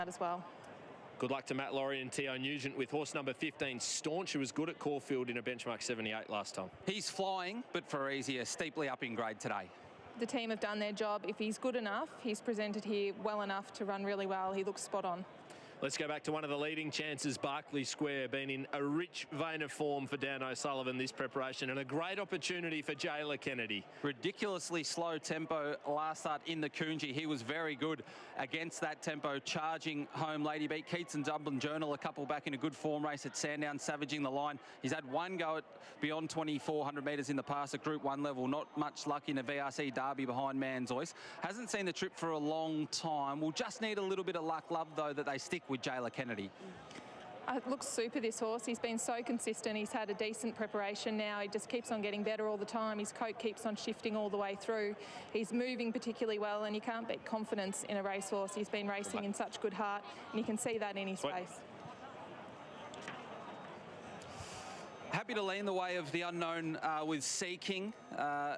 as well. Good luck to Matt Laurie and Theo Nugent with horse number 15, Staunch, who was good at Caulfield in a benchmark 78 last time. He's flying, but for easier, steeply up in grade today. The team have done their job. If he's good enough, he's presented here well enough to run really well. He looks spot on. Let's go back to one of the leading chances, Berkeley Square, been in a rich vein of form for Dan O'Sullivan this preparation, and a great opportunity for Jayla Kennedy. Ridiculously slow tempo last start in the Coonji. He was very good against that tempo, charging home. Lady beat Keats and Dublin Journal, a couple back in a good form race at Sandown, savaging the line. He's had one go at beyond 2,400 metres in the past at Group 1 level. Not much luck in a VRC derby behind Manzois. Hasn't seen the trip for a long time. Will just need a little bit of luck, love, though, that they stick with Jayla Kennedy. It looks super, this horse. He's been so consistent. He's had a decent preparation now. He just keeps on getting better all the time. His coat keeps on shifting all the way through. He's moving particularly well, and you can't beat confidence in a racehorse. He's been racing in such good heart, and you can see that in his face. Happy to lean the way of the unknown with Sea King.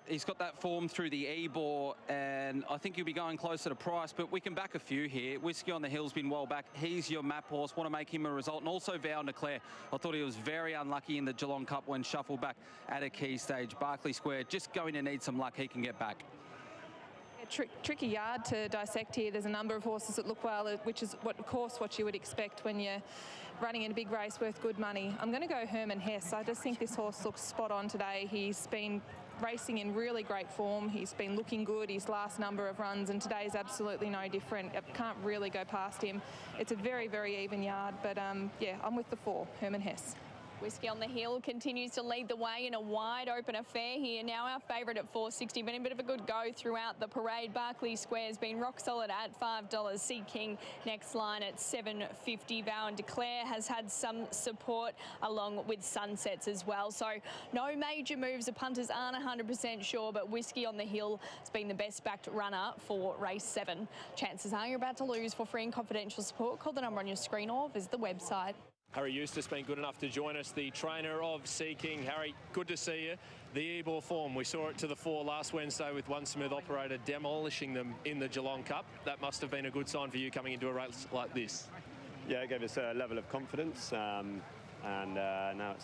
He's got that form through the Ebor, and I think he'll be going closer to price, but we can back a few here. Whiskey on the Hill's been well back. He's your map horse. Want to make him a result. And also Vow and Declare. I thought he was very unlucky in the Geelong Cup when shuffled back at a key stage. Berkeley Square just going to need some luck. He can get back. Tricky yard to dissect here. There's a number of horses that look well, which is, of course, what you would expect when you're running in a big race worth good money. I'm going to go Herman Hess. I just think this horse looks spot on today. He's been racing in really great form. He's been looking good his last number of runs, and today's absolutely no different. I can't really go past him. It's a very, very even yard, but yeah, I'm with the 4, Herman Hess. Whiskey on the Hill continues to lead the way in a wide open affair here. Now our favourite at $4.60, been a bit of a good go throughout the parade. Berkeley Square's been rock solid at $5. Sea King next line at $7.50. Vow and Declare has had some support along with Sunsets as well. So no major moves. The punters aren't 100% sure, but Whiskey on the Hill has been the best backed runner for race 7. Chances are you're about to lose. For free and confidential support, call the number on your screen or visit the website. Harry Eustace been good enough to join us, the trainer of Sea King. Harry, good to see you. The Ebor form, we saw it to the 4 last Wednesday with One Smooth Operator demolishing them in the Geelong Cup. That must have been a good sign for you coming into a race like this. Yeah, it gave us a level of confidence, and now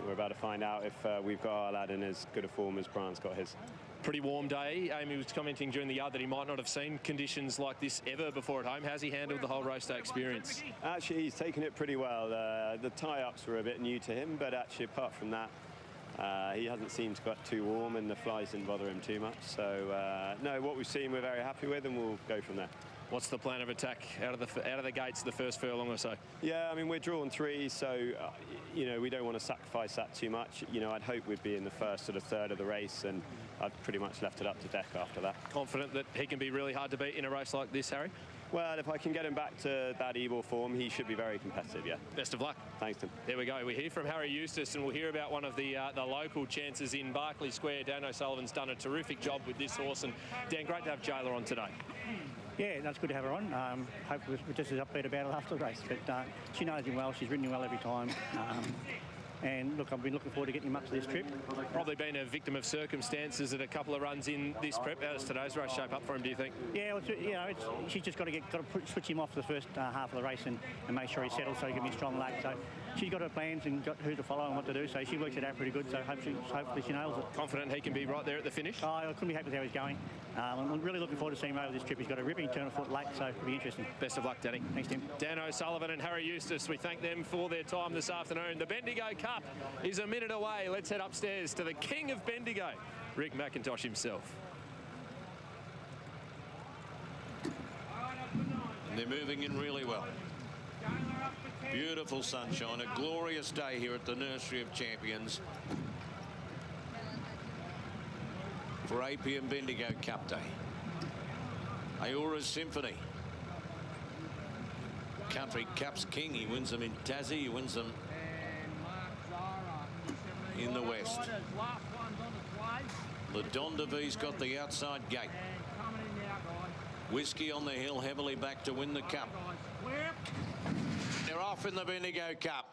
we're about to find out if we've got our lad in as good a form as Brian's got his. Pretty warm day. Amy was commenting during the yard that he might not have seen conditions like this ever before at home. How's he handled the whole race day experience? Actually, he's taken it pretty well. The tie-ups were a bit new to him, but actually, apart from that, he hasn't seemed to get too warm, and the flies didn't bother him too much. So, no, what we've seen we're very happy with, and we'll go from there. What's the plan of attack out of the gates the first furlong or so? Yeah, I mean, we're drawn 3, so, you know, we don't want to sacrifice that too much. You know, I'd hope we'd be in the first sort of third of the race, and I've pretty much left it up to Deck after that. Confident that he can be really hard to beat in a race like this, Harry? Well, if I can get him back to that Ebor form, he should be very competitive, yeah. Best of luck. Thanks, Tim. There we go. We hear from Harry Eustace, and we'll hear about one of the local chances in Berkeley Square. Dan O'Sullivan's done a terrific job with this horse, and Dan, great to have Jayla on today. Yeah, that's good to have her on. Hopefully we're just as upbeat about it after the race. But she knows him well. She's ridden him well every time. And look, I've been looking forward to getting him up to this trip. Probably been a victim of circumstances at a couple of runs in this prep. How does today's race shape up for him, do you think? Yeah, well, you know, she's just got to switch him off the first half of the race and make sure he's settled so he can be strong late. So she's got her plans and got who to follow and what to do. So she works it out pretty good. So hopefully she nails it. Confident he can be right there at the finish? Oh, I couldn't be happy with how he's going. I'm really looking forward to seeing him over this trip. He's got a ripping turn of foot late, so it'll be interesting. Best of luck, Danny. Thanks, Tim. Dan O'Sullivan and Harry Eustace, we thank them for their time this afternoon. The Bendigo Cup is a minute away. Let's head upstairs to the king of Bendigo, Rick McIntosh himself. And they're moving in really well. Beautiful sunshine, a glorious day here at the Nursery of Champions for APM Bendigo Cup Day. Aura's Symphony, Country Cups King. He wins them in Tassie, he wins them in the West. The Don DeVee's got the outside gate. Whiskey on the Hill heavily back to win the Cup. They're off in the Bendigo Cup.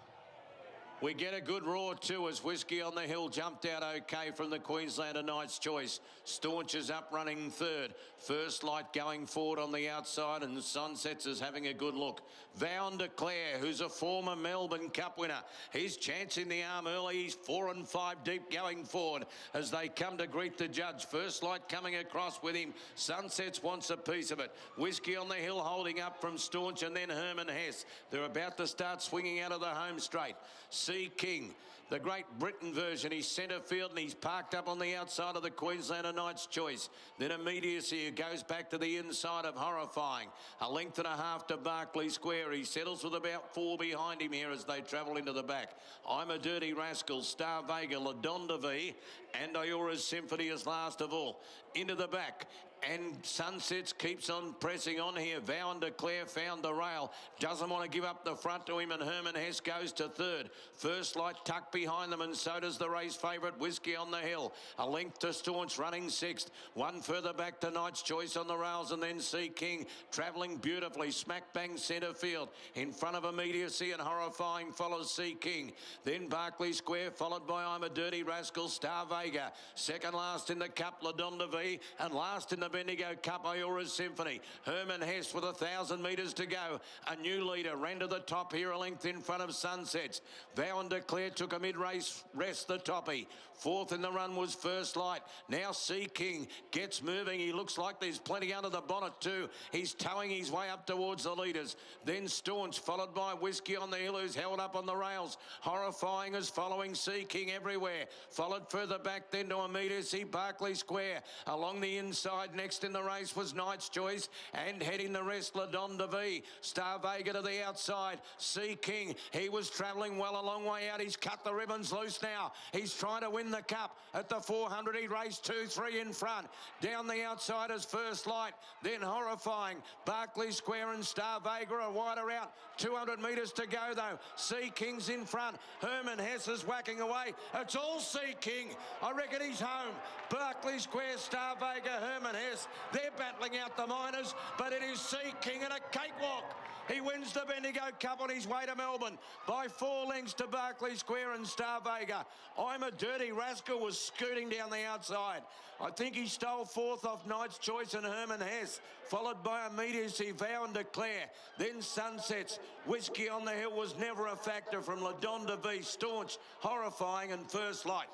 We get a good roar too as Whiskey on the Hill jumped out okay from the Queenslander Knight's Choice. Staunch is up running third. First Light going forward on the outside, and Sunsets is having a good look. Vow and Declare, who's a former Melbourne Cup winner. He's chancing the arm early. He's 4 and 5 deep going forward as they come to greet the judge. First Light coming across with him. Sunsets wants a piece of it. Whiskey on the Hill holding up from Staunch, and then Herman Hess. They're about to start swinging out of the home straight. Sea King, the Great Britain version, he's centre field and he's parked up on the outside of the Queenslander Knight's Choice. Then Immediacy, who goes back to the inside of Horrifying. A length and a half to Berkeley Square. He settles with about 4 behind him here as they travel into the back. I'm a Dirty Rascal, Star Vega, La Donda V, and Iora's Symphony is last of all. Into the back. And Sunsets keeps on pressing on here. Vow and Declare found the rail. Doesn't want to give up the front to him, and Herman Hess goes to third. First Light tucked behind them, and so does the race favourite Whiskey on the Hill. A length to Staunch running sixth. One further back to Knight's Choice on the rails, and then Sea King travelling beautifully. Smack bang centre field. In front of Immediacy and Horrifying follows Sea King. Then Berkeley Square followed by I'm a Dirty Rascal, Star Vega. Second last in the Cup, La Donda V, and last in the Bendigo Cup, Iora's Symphony. Herman Hess with 1,000 metres to go. A new leader ran to the top here, a length in front of Sunsets. Vow and Declare took a mid-race rest, the toppy. Fourth in the run was First Light. Now Sea King gets moving. He looks like there's plenty under the bonnet too. He's towing his way up towards the leaders. Then Staunch, followed by Whiskey on the Hill, who's held up on the rails. Horrifying is following Sea King everywhere. Followed further back then to Immediacy, Berkeley Square. Along the inside, next in the race was Knight's Choice, and heading the rest, La Donda V. Star Vega to the outside. Sea King, he was travelling well a long way out. He's cut the ribbons loose now. He's trying to win the Cup. At the 400, he raced 2-3 in front. Down the outside is First Light, then Horrifying. Berkeley Square and Star Vega are wider out. 200 metres to go though. Sea King's in front. Herman Hess is whacking away. It's all Sea King. I reckon he's home. Berkeley Square, Star Vega, Herman Hess. They're battling out the minors, but it is Sea King and a cakewalk. He wins the Bendigo Cup on his way to Melbourne by 4 lengths to Berkeley Square and Star Vega. I'm a Dirty Rascal was scooting down the outside. I think he stole fourth off Knight's Choice and Herman Hess, followed by Immediacy, Vow and Declare. Then Sunsets. Whiskey on the Hill was never a factor from La Donda V, Staunch, Horrifying and First Light.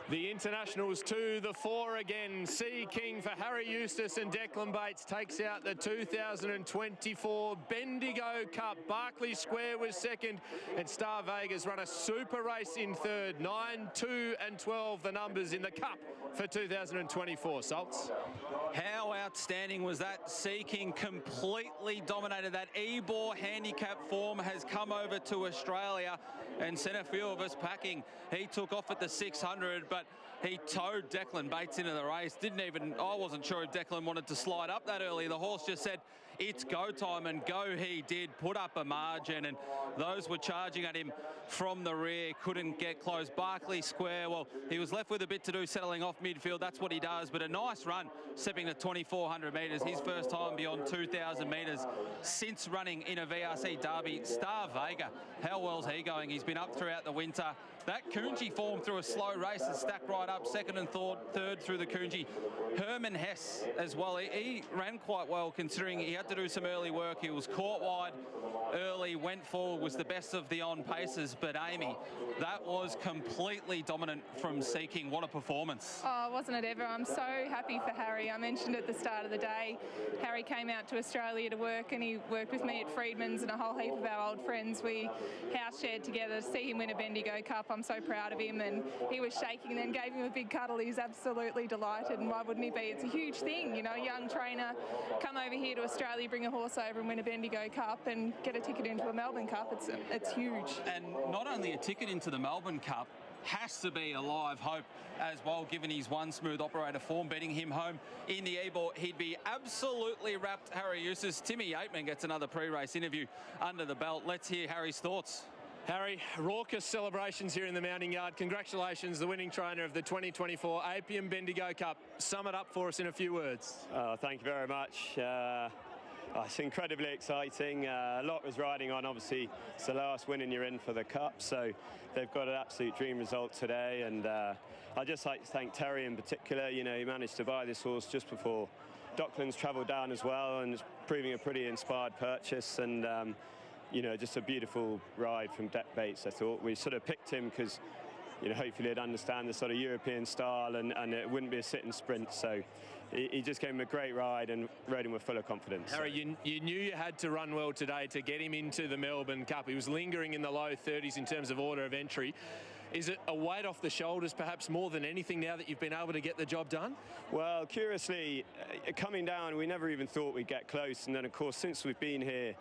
The internationals to the fore again. Sea King for Harry Eustace and Declan Bates takes out the 2024 Bendigo Cup. Berkeley Square was second, and Star Vega's run a super race in third. 9, 2 and 12 the numbers in the Cup for 2024. Salts. How outstanding was that? Sea King completely dominated that. Ebor handicap form has come over to Australia and sent a few of us packing. He took off at the 600, but he towed Declan Bates into the race. I wasn't sure if Declan wanted to slide up that early. The horse just said, it's go time, and go he did. Put up a margin, and those were charging at him from the rear. Couldn't get close. Berkeley Square, well, he was left with a bit to do settling off midfield. That's what he does, but a nice run, stepping to 2,400 metres. His first time beyond 2,000 metres since running in a VRC Derby. Star Vega, how well's he going? He's been up throughout the winter. That Coonji form through a slow race and stacked right up, second and third through the Coonji. Herman Hess as well. He ran quite well considering he had to do some early work. He was caught wide early, went forward, was the best of the on paces. But Amy, that was completely dominant from Sea King. What a performance. Oh, wasn't it ever? I'm so happy for Harry. I mentioned at the start of the day, Harry came out to Australia to work, and he worked with me at Freedman's and a whole heap of our old friends. We house shared together. To see him win a Bendigo Cup, I'm so proud of him, and he was shaking and then gave him a big cuddle. He's absolutely delighted, and why wouldn't he be? It's a huge thing, you know, a young trainer come over here to Australia, bring a horse over and win a Bendigo Cup and get a ticket into a Melbourne Cup. It's huge. And not only a ticket into the Melbourne Cup, has to be a live hope as well, given his one smooth operator form, betting him home in the Ebor. He'd be absolutely wrapped, Harry Eustace. Timmy Yateman gets another pre-race interview under the belt. Let's hear Harry's thoughts. Harry, raucous celebrations here in the Mounting Yard. Congratulations, the winning trainer of the 2024 Apium Bendigo Cup. Sum it up for us in a few words. Thank you very much. Oh, it's incredibly exciting. A lot was riding on. Obviously, it's the last win and you're in for the Cup, so they've got an absolute dream result today. And I'd just like to thank Terry in particular. You know, he managed to buy this horse just before Docklands travelled down as well, and it's proving a pretty inspired purchase. And you know, just a beautiful ride from Deck Bates. I thought we sort of picked him because, you know, hopefully he'd understand the sort of European style and it wouldn't be a sit and sprint. So he just gave him a great ride and rode him with full of confidence. Harry, you knew you had to run well today to get him into the Melbourne Cup. He was lingering in the low 30s in terms of order of entry. Is it a weight off the shoulders, perhaps more than anything, now that you've been able to get the job done? Well, curiously, coming down, we never even thought we'd get close. And then, of course, since we've been here,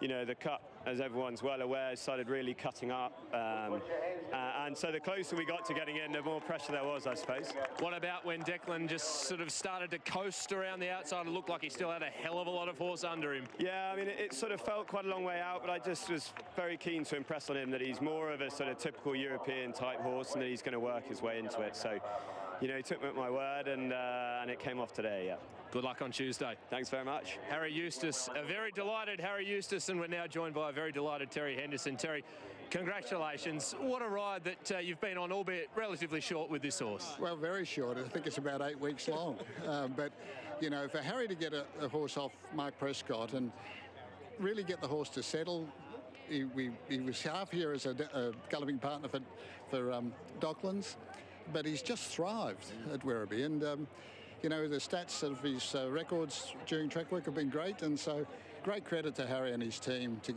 you know, the Cup, as everyone's well aware, started really cutting up. And so the closer we got to getting in, the more pressure there was, I suppose. What about when Declan just sort of started to coast around the outside? It looked like he still had a hell of a lot of horse under him. Yeah, I mean, it sort of felt quite a long way out, but I just was very keen to impress on him that he's more of a sort of typical European type horse and that he's going to work his way into it. So, you know, he took me at my word and it came off today, yeah. Good luck on Tuesday. Thanks very much. Harry Eustace, a very delighted Harry Eustace, and we're now joined by a very delighted Terry Henderson. Terry, congratulations. What a ride that you've been on, albeit relatively short with this horse. Well, very short. I think it's about 8 weeks long. But, you know, for Harry to get a horse off Mark Prescott and really get the horse to settle, he was half here as a galloping partner for Docklands, but he's just thrived at Werribee. And, you know, the stats of his records during track work have been great, and so great credit to Harry and his team to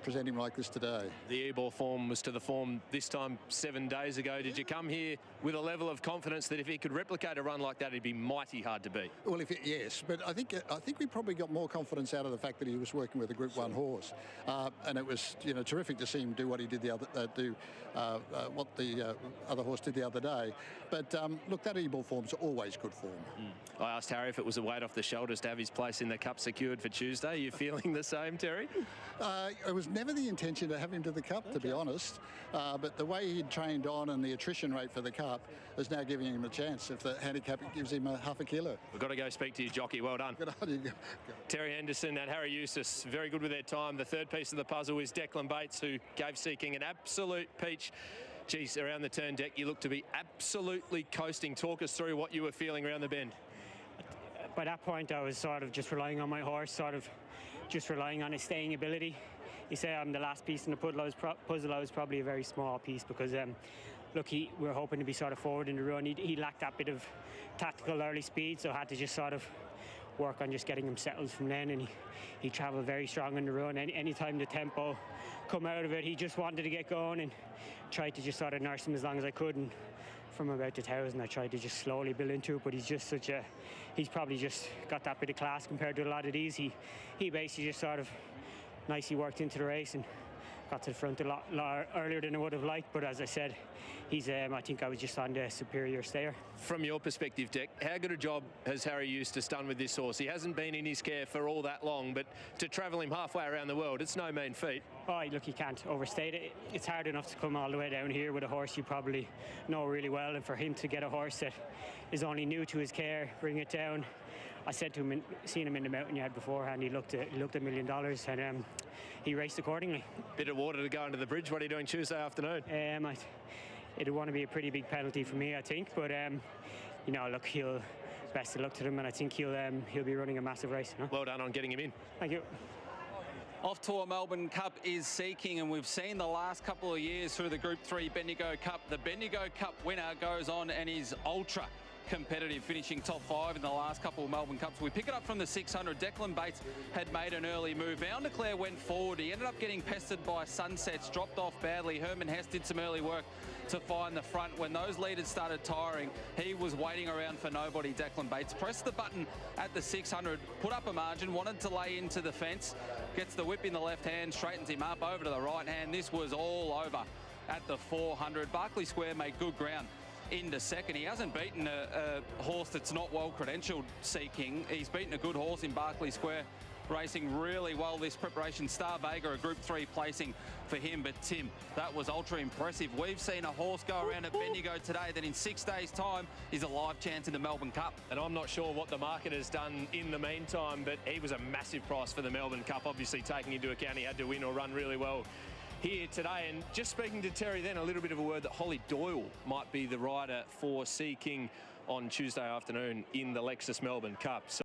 present him like this today. The Ebor form was to the form this time 7 days ago. Did you come here with a level of confidence that if he could replicate a run like that, it'd be mighty hard to beat? Well, yes, but I think we probably got more confidence out of the fact that he was working with a Group 1 horse, and it was, you know, terrific to see him do what he did what the other horse did the other day. But look, that Ebor form's always good form. I asked Harry if it was a weight off the shoulders to have his place in the Cup secured for Tuesday. Are you feeling the same, Terry? It was never the intention to have him to the Cup, to be honest. But the way he'd trained on and the attrition rate for the Cup is now giving him a chance if the handicap gives him a half a kilo. We've got to go speak to your jockey. Well done. Good on you. Terry Henderson and Harry Eustace, very good with their time. The third piece of the puzzle is Declan Bates, who gave Seeking an absolute peach. Geez, around the turn deck, you look to be absolutely coasting. Talk us through what you were feeling around the bend. By that point, I was sort of just relying on my horse, sort of just relying on his staying ability. You say I'm the last piece in the puzzle. I was probably a very small piece because, look, we were hoping to be sort of forward in the run. He lacked that bit of tactical early speed, so I had to just sort of work on just getting him settled from then. And he travelled very strong in the run. Any time the tempo come out of it, he just wanted to get going and tried to just sort of nurse him as long as I could. And from about 1,000, I tried to just slowly build into it, but he's probably just got that bit of class compared to a lot of these. He basically just sort of nicely worked into the race and got to the front a lot earlier than I would have liked. But as I said, I think I was just on the superior stayer. From your perspective, Dick, how good a job has Harry Eustace done with this horse? He hasn't been in his care for all that long, but to travel him halfway around the world, it's no mean feat. Oh, look, you can't overstate it. It's hard enough to come all the way down here with a horse you probably know really well, and for him to get a horse that is only new to his care, bring it down. I said to him, seen him in the mountain yard beforehand, he looked $1 million, and he raced accordingly. Bit of water to go under the bridge. What are you doing Tuesday afternoon? It'll want to be a pretty big penalty for me, I think. But you know, look, best of luck to him, and I think he'll be running a massive race. You know? Well done on getting him in. Thank you. Off tour Melbourne Cup is Seeking, and we've seen the last couple of years through the Group 3 Bendigo Cup. The Bendigo Cup winner goes on and is ultra competitive, finishing top 5 in the last couple of Melbourne Cups. We pick it up from the 600. Declan Bates had made an early move. Vandeclair went forward. He ended up getting pestered by Sunsets, dropped off badly. Herman Hess did some early work to find the front. When those leaders started tiring, he was waiting around for nobody. Declan Bates pressed the button at the 600, put up a margin, wanted to lay into the fence, gets the whip in the left hand, straightens him up over to the right hand. This was all over at the 400. Berkeley Square made good ground into second. He hasn't beaten a horse that's not well credentialed, Seeking. He's beaten a good horse in Berkeley Square racing really well this preparation. Star Vega, a Group 3 placing for him. But Tim, that was ultra impressive. We've seen a horse go around at Bendigo today that in 6 days' time is a live chance in the Melbourne Cup. And I'm not sure what the market has done in the meantime, but he was a massive price for the Melbourne Cup, obviously taking into account he had to win or run really well here today. And just speaking to Terry then, a little bit of a word that Holly Doyle might be the rider for Sea King on Tuesday afternoon in the Lexus Melbourne Cup. So